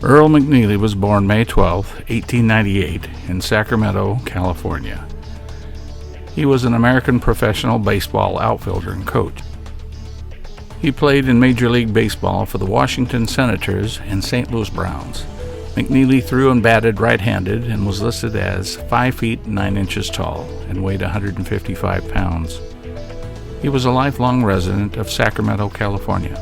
Earl McNeely was born May 12, 1898, in Sacramento, California. He was an American professional baseball outfielder and coach. He played in Major League Baseball for the Washington Senators and St. Louis Browns. McNeely threw and batted right-handed and was listed as 5 feet 9 inches tall and weighed 155 pounds. He was a lifelong resident of Sacramento, California.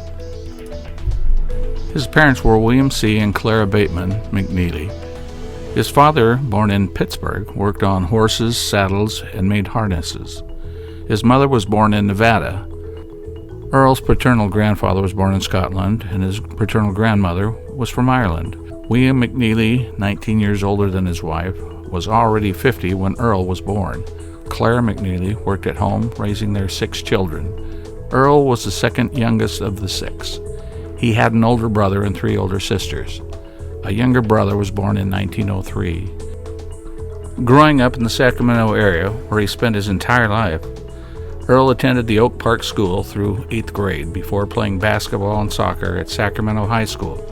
His parents were William C. and Clara Bateman McNeely. His father, born in Pittsburgh, worked on horses, saddles, and made harnesses. His mother was born in Nevada. Earl's paternal grandfather was born in Scotland, and his paternal grandmother was from Ireland. William McNeely, 19 years older than his wife, was already 50 when Earl was born. Clara McNeely worked at home, raising their 6 children. Earl was the second youngest of the 6. He had an older brother and 3 older sisters. A younger brother was born in 1903. Growing up in the Sacramento area, where he spent his entire life, Earl attended the Oak Park School through 8th grade before playing basketball and soccer at Sacramento High School.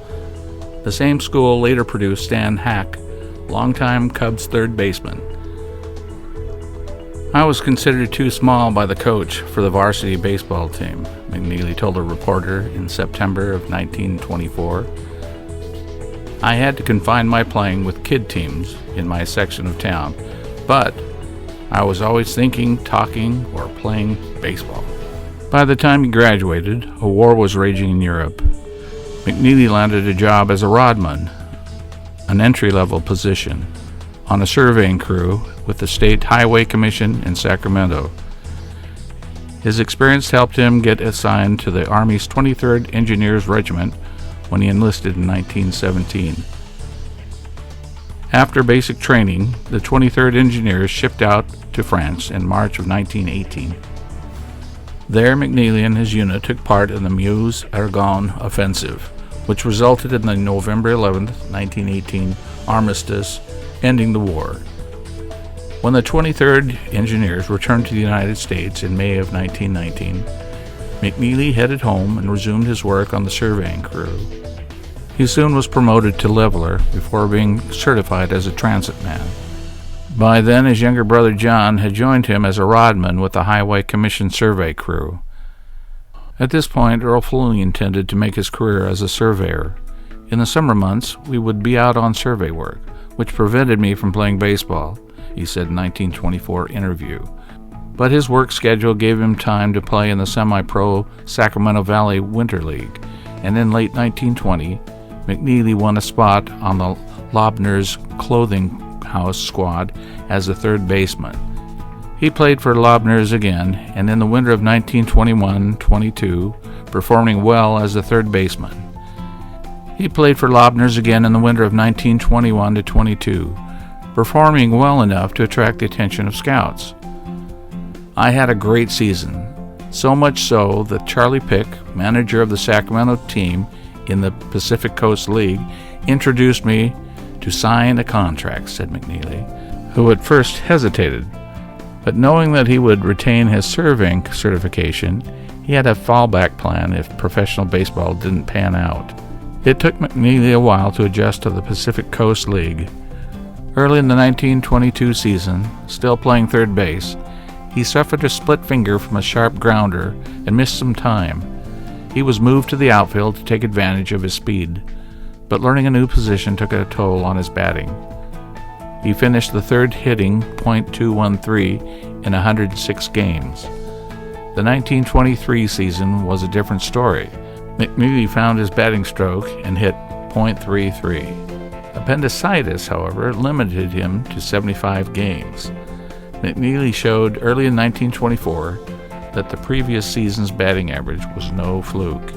The same school later produced Stan Hack, longtime Cubs third baseman. "I was considered too small by the coach for the varsity baseball team," McNeely told a reporter in September of 1924. "I had to confine my playing with kid teams in my section of town, but I was always thinking, talking, or playing baseball." By the time he graduated, a war was raging in Europe. McNeely landed a job as a rodman, an entry-level position, on a surveying crew with the State Highway Commission in Sacramento. His experience helped him get assigned to the Army's 23rd Engineers Regiment when he enlisted in 1917. After basic training, the 23rd Engineers shipped out to France in March of 1918. There, McNeely and his unit took part in the Meuse-Argonne offensive, which resulted in the November 11, 1918 armistice, ending the war. When the 23rd Engineers returned to the United States in May of 1919, McNeely headed home and resumed his work on the surveying crew. He soon was promoted to leveler before being certified as a transit man. By then, his younger brother John had joined him as a rodman with the Highway Commission survey crew. At this point, Earl fully intended to make his career as a surveyor. "In the summer months, we would be out on survey work, which prevented me from playing baseball," he said in a 1924 interview. But his work schedule gave him time to play in the semi-pro Sacramento Valley Winter League, and in late 1920, McNeely won a spot on the Lobner's Clothing House squad as a third baseman. He played for Lobner's again, and in the winter of 1921-22, performing well as a third baseman. He played for Lobner's again in the winter of 1921-22, performing well enough to attract the attention of scouts. "I had a great season, so much so that Charlie Pick, manager of the Sacramento team in the Pacific Coast League, introduced me to sign a contract," said McNeely, who at first hesitated. But knowing that he would retain his surveying certification, he had a fallback plan if professional baseball didn't pan out. It took McNeely a while to adjust to the Pacific Coast League. Early in the 1922 season, still playing third base, he suffered a split finger from a sharp grounder and missed some time. He was moved to the outfield to take advantage of his speed, but learning a new position took a toll on his batting. He finished the third hitting .213 in 106 games. The 1923 season was a different story. McNeely found his batting stroke and hit .33. Appendicitis, however, limited him to 75 games. McNeely showed early in 1924 that the previous season's batting average was no fluke.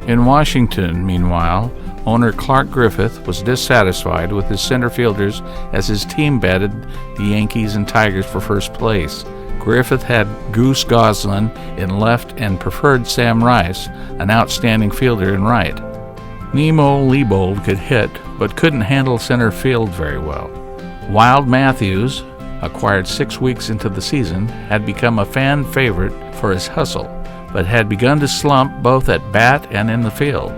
In Washington, meanwhile, owner Clark Griffith was dissatisfied with his center fielders as his team batted the Yankees and Tigers for first place. Griffith had Goose Goslin in left and preferred Sam Rice, an outstanding fielder, in right. Nemo Leibold could hit, but couldn't handle center field very well. Wild Matthews, acquired 6 weeks into the season, had become a fan favorite for his hustle, but had begun to slump both at bat and in the field.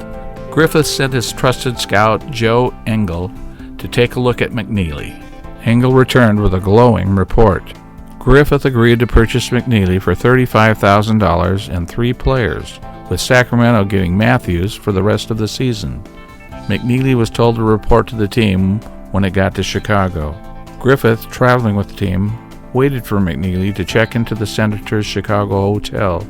Griffith sent his trusted scout, Joe Engel, to take a look at McNeely. Engel returned with a glowing report. Griffith agreed to purchase McNeely for $35,000 and 3 players, with Sacramento giving Matthews for the rest of the season. McNeely was told to report to the team when it got to Chicago. Griffith, traveling with the team, waited for McNeely to check into the Senator's Chicago hotel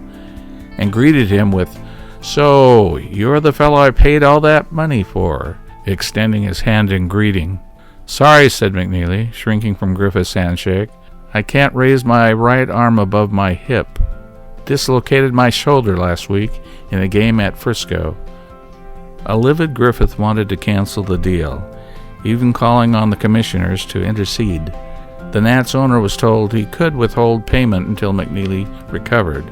and greeted him with, "So, you're the fellow I paid all that money for," extending his hand in greeting. "Sorry," said McNeely, shrinking from Griffith's handshake. "I can't raise my right arm above my hip. Dislocated my shoulder last week in a game at Frisco." A livid Griffith wanted to cancel the deal, even calling on the commissioners to intercede. The Nats owner was told he could withhold payment until McNeely recovered.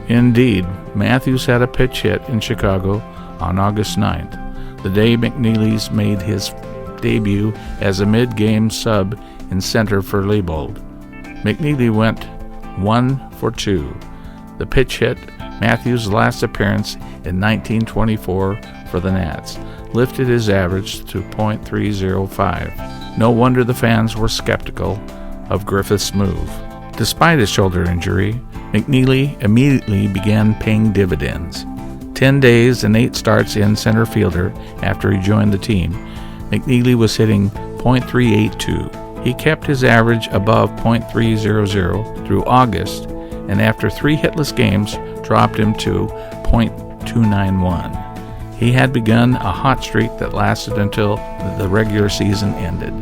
Indeed, Matthews had a pitch hit in Chicago on August 9th, the day McNeely's made his debut as a mid-game sub in center for Leibold. McNeely went 1 for 2. The pitch hit, Matthews' last appearance in 1924 for the Nats, lifted his average to .305. No wonder the fans were skeptical of Griffith's move. Despite his shoulder injury, McNeely immediately began paying dividends. 10 days and 8 starts in center fielder after he joined the team, McNeely was hitting .382. He kept his average above .300 through August, and after 3 hitless games, dropped him to .291. He had begun a hot streak that lasted until the regular season ended.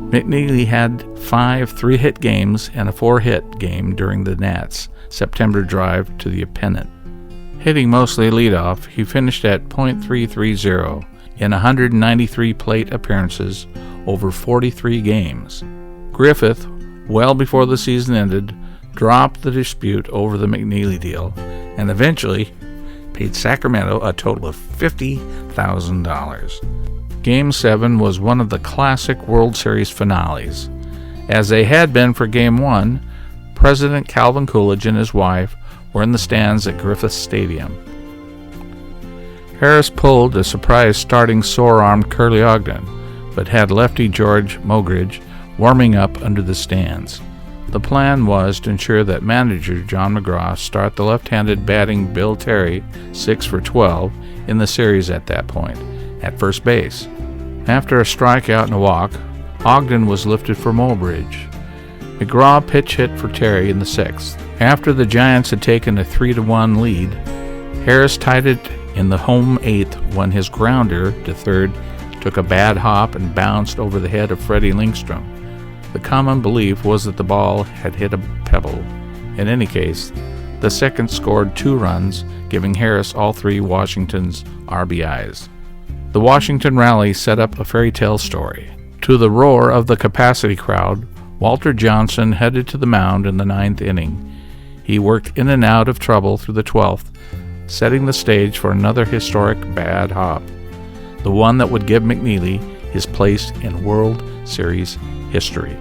McNeely had 5 3-hit games and a 4-hit game during the Nats' September drive to the pennant. Hitting mostly leadoff, he finished at .330 in 193 plate appearances over 43 games. Griffith, well before the season ended, dropped the dispute over the McNeely deal and eventually paid Sacramento a total of $50,000. Game 7 was one of the classic World Series finales. As they had been for Game 1, President Calvin Coolidge and his wife were in the stands at Griffith Stadium. Harris pulled a surprise starting sore-armed Curly Ogden, but had lefty George Mogridge warming up under the stands. The plan was to ensure that manager John McGraw start the left-handed batting Bill Terry 6 for 12 in the series at that point, at first base. After a strikeout and a walk, Ogden was lifted for Mogridge. McGraw pitch hit for Terry in the 6th. After the Giants had taken a 3-1 lead, Harris tied it in the home 8th when his grounder to third took a bad hop and bounced over the head of Freddie Lindstrom. The common belief was that the ball had hit a pebble. In any case, the second scored 2 runs, giving Harris all 3 Washington's RBIs. The Washington rally set up a fairy tale story. To the roar of the capacity crowd, Walter Johnson headed to the mound in the 9th inning. He worked in and out of trouble through the 12th, setting the stage for another historic bad hop, the one that would give McNeely his place in World Series history.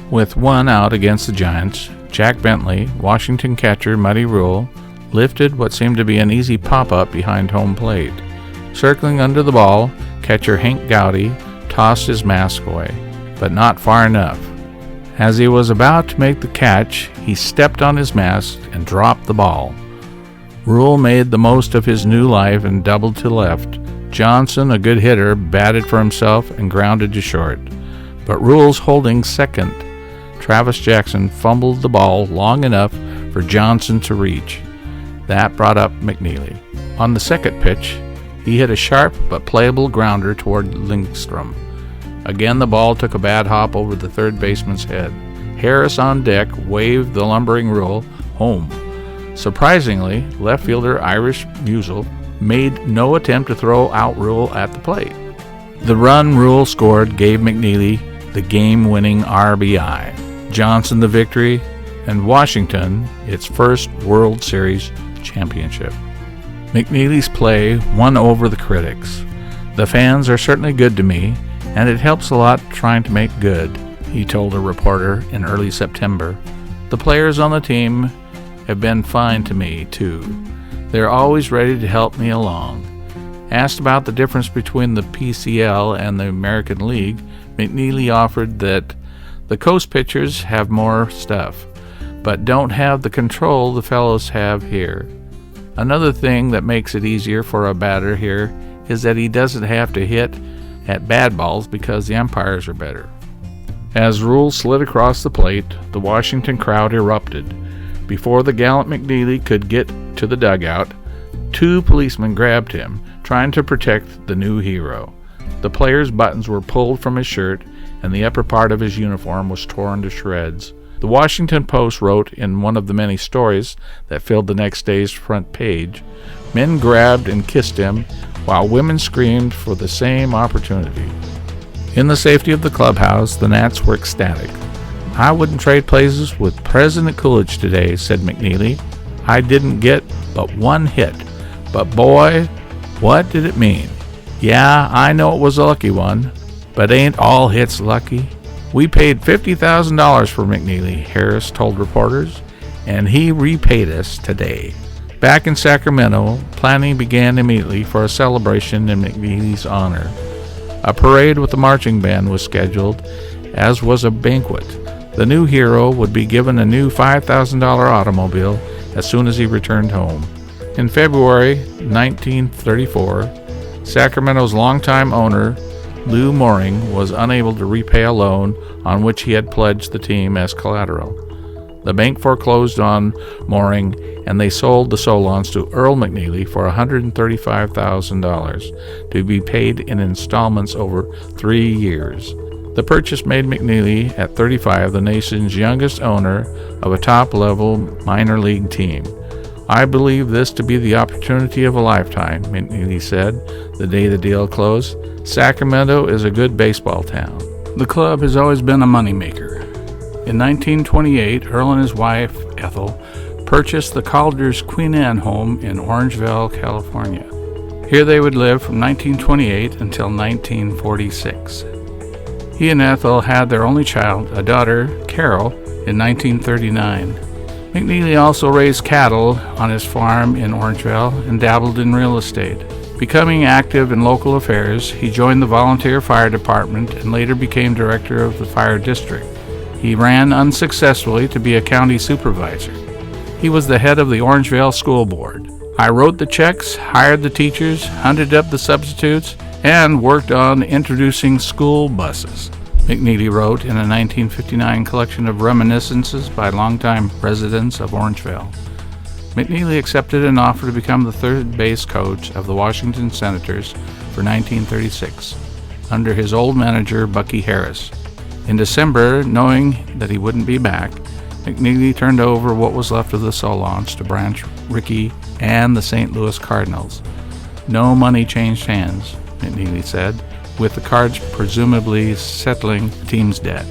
With 1 out against the Giants, Jack Bentley, Washington catcher Muddy Rule, lifted what seemed to be an easy pop-up behind home plate. Circling under the ball, catcher Hank Gowdy tossed his mask away, but not far enough. As he was about to make the catch, he stepped on his mask and dropped the ball. Rule made the most of his new life and doubled to left. Johnson, a good hitter, batted for himself and grounded to short. But Rule's holding second. Travis Jackson fumbled the ball long enough for Johnson to reach. That brought up McNeely. On the second pitch, he hit a sharp but playable grounder toward Lindstrom. Again, the ball took a bad hop over the third baseman's head. Harris on deck waved the lumbering Rule home. Surprisingly, left fielder Irish Musial made no attempt to throw out Rule at the plate. The run Rule scored gave McNeely the game-winning RBI, Johnson the victory, and Washington its first World Series championship. McNeely's play won over the critics. "The fans are certainly good to me, and it helps a lot trying to make good," he told a reporter in early September. "The players on the team have been fine to me, too. They're always ready to help me along. Asked about the difference between the PCL and the American League, McNeely offered that the coast pitchers have more stuff, but don't have the control the fellows have here. Another thing that makes it easier for a batter here is that he doesn't have to hit at bad balls because the umpires are better. As Rule slid across the plate, the Washington crowd erupted. Before the gallant McNeely could get to the dugout, 2 policemen grabbed him, trying to protect the new hero. The player's buttons were pulled from his shirt, and the upper part of his uniform was torn to shreds. The Washington Post wrote in one of the many stories that filled the next day's front page, "Men grabbed and kissed him, while women screamed for the same opportunity." In the safety of the clubhouse, the Nats were ecstatic. "I wouldn't trade places with President Coolidge today," said McNeely. "I didn't get but 1 hit, but boy, what did it mean? Yeah, I know it was a lucky one, but ain't all hits lucky?" "We paid $50,000 for McNeely," Harris told reporters, "and he repaid us today." Back in Sacramento, planning began immediately for a celebration in McNeely's honor. A parade with a marching band was scheduled, as was a banquet. The new hero would be given a new $5,000 automobile as soon as he returned home. In February 1934, Sacramento's longtime owner, Lou Mooring, was unable to repay a loan on which he had pledged the team as collateral. The bank foreclosed on Mooring, and they sold the Solons to Earl McNeely for $135,000 to be paid in installments over 3 years. The purchase made McNeely, at 35, the nation's youngest owner of a top-level minor league team. "I believe this to be the opportunity of a lifetime," McNeely said the day the deal closed. "Sacramento is a good baseball town." The club has always been a moneymaker. In 1928, Earl and his wife, Ethel, purchased the Calder's Queen Anne home in Orangevale, California. Here they would live from 1928 until 1946. He and Ethel had their only child, a daughter, Carol, in 1939. McNeely also raised cattle on his farm in Orangevale and dabbled in real estate. Becoming active in local affairs, he joined the volunteer fire department and later became director of the fire district. He ran unsuccessfully to be a county supervisor. He was the head of the Orangevale School Board. "I wrote the checks, hired the teachers, hunted up the substitutes, and worked on introducing school buses," McNeely wrote in a 1959 collection of reminiscences by longtime residents of Orangevale. McNeely accepted an offer to become the third base coach of the Washington Senators for 1936, under his old manager Bucky Harris. In December, knowing that he wouldn't be back, McNeely turned over what was left of the Solons to Branch Rickey and the St. Louis Cardinals. "No money changed hands," McNeely said, with the Cards presumably settling the team's debt.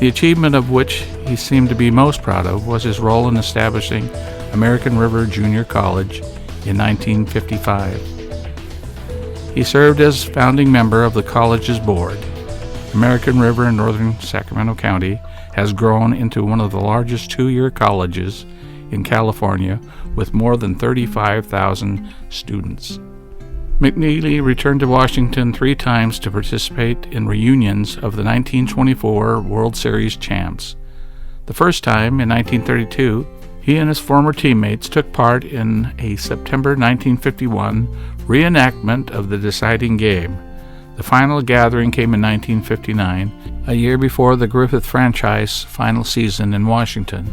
The achievement of which he seemed to be most proud of was his role in establishing American River Junior College in 1955. He served as founding member of the college's board. American River in northern Sacramento County has grown into one of the largest two-year colleges in California with more than 35,000 students. McNeely returned to Washington 3 times to participate in reunions of the 1924 World Series champs. The first time, in 1932, he and his former teammates took part in a September 1951 reenactment of the deciding game. The final gathering came in 1959, a year before the Griffith franchise final season in Washington.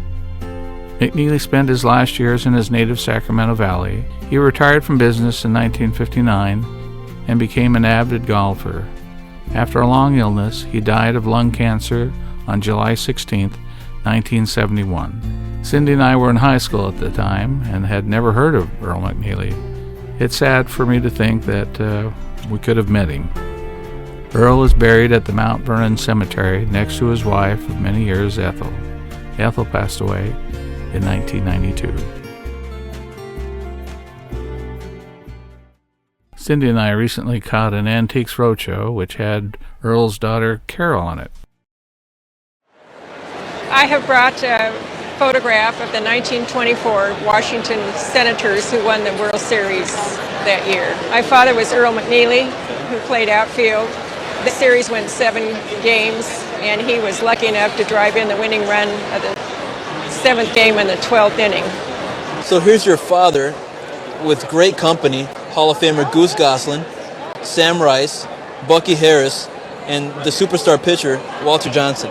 McNeely spent his last years in his native Sacramento Valley. He retired from business in 1959 and became an avid golfer. After a long illness, he died of lung cancer on July 16, 1971. Cindy and I were in high school at the time and had never heard of Earl McNeely. It's sad for me to think that we could have met him. Earl is buried at the Mount Vernon Cemetery next to his wife of many years, Ethel. Ethel passed away in 1992. Cindy and I recently caught an Antiques Roadshow which had Earl's daughter Carol on it. I have brought photograph of the 1924 Washington Senators who won the World Series that year. My father was Earl McNeely, who played outfield. The series went 7 games, and he was lucky enough to drive in the winning run of the 7th game in the 12th inning. So here's your father with great company, Hall of Famer Goose Goslin, Sam Rice, Bucky Harris, and the superstar pitcher, Walter Johnson.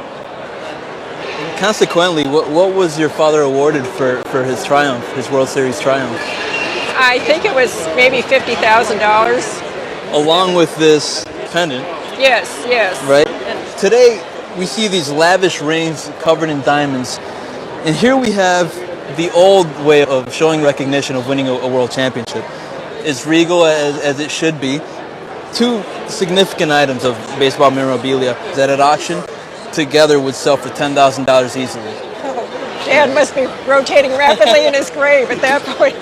Consequently, what was your father awarded for his triumph, his World Series triumph? I think it was maybe $50,000. Along with this pendant. Yes, yes. Right? Today, we see these lavish rings covered in diamonds. And here we have the old way of showing recognition of winning a world championship. As regal as it should be. 2 significant items of baseball memorabilia that at auction together would sell for $10,000 easily. Dad must be rotating rapidly in his grave at that point.